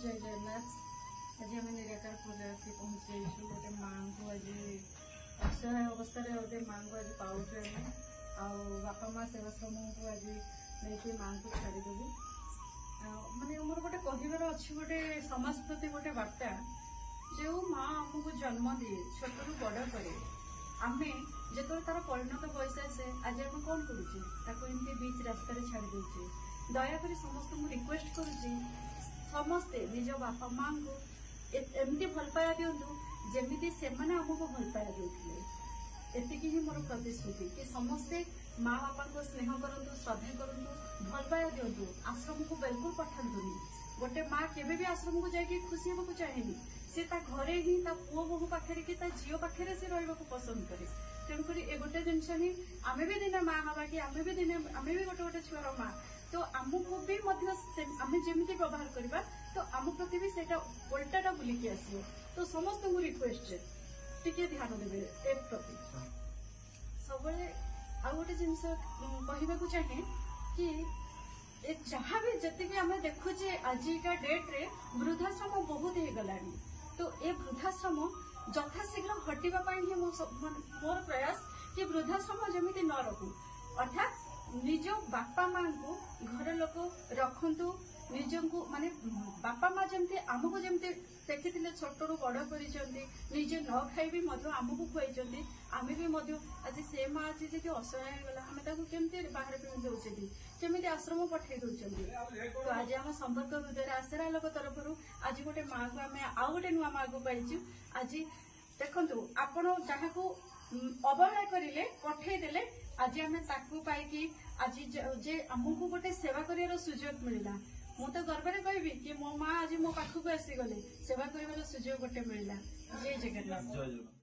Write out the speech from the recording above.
जय जगन्नाथ। आज आम निराकारपुर पहुंचे गोटे माँ को आज असहाय अवस्था गोटे माँ को आज पाऊे आम बापा माँ सेवाश्रम को आज नहीं माँ को छाड़देलु माने मोर गोटे कहबार अच्छी गोटे समाज प्रति गोटे वार्ता जो माँ आमको जन्म दिए छोट रू बड़ करे आमे जो तार परिणत बयस आसे आज आम कौन करुचे बीच रास्तार छाड़ी दे दयाकोरी समस्त मु रिक्वेस्ट करुची समस्ते निज बापा माँ को एमती भल पाया दिंतु जमी से आमको भल पाया देते एतिकी ही मोर प्रतिश्रुति कि समस्ते माँ बापा को स्नेह करंतु श्रद्धा करंतु भल पाया दिंतु आश्रम को बिल्कुल पठातुनी गोटे माँ केबे भी आश्रम को जाके खुशी होगा चाहेनी से घरे ही पुओ बोहू पाखे कि झील पाखे से रहा पसंद करे तेणुक ए गोटे जिनस ही आम भी दिने माँ हवा कि आम भी दिने आम भी गोटे गोटे छुआर माँ तो आमको भी आम जमी व्यवहार करवा तो आम प्रति भी सेटा उल्टाटा बुलिकी आसो तो समस्त रिक्वेस्ट टिके ध्यान देवे ए प्रति सब आ गोटे जिनस कहवाक चाहे कि जहाँ भी जी आम देखुचे आजिका डेट रे वृद्धाश्रम बहुत हो गलानी तो ए वृद्धाश्रम यथाशीघ्र हटिबा ही मोर प्रयास कि वृद्धाश्रम जमी न रखू अर्थात निज बापा माँ को घर लोक रखु निज को माने बापा माँ जमती आमको जमती देखी छोट रू बड़ कर निजे न खाई आमको खुआई आम भी आज से माँ आज जी असहाय गला आम केमती बाहर दौचे केमी आश्रम पठे दौरान तो आज आम संपर्क हृदय आसरा लोक तरफ आज गोटे माँ को आम आउ गोटे नुआ माँ को पाइचु आज देखु आपण जहाँ को अवहेला करें पठेदेले आज आम ताकू पाई आज जे आमको गोटे सेवा कर सुजोग मिलला मु तो गर्व कहबी कि मो माँ आज मो पाखक आसीगले सेवा कर सुजोग गोटे मिलला जय जगन्नाथ।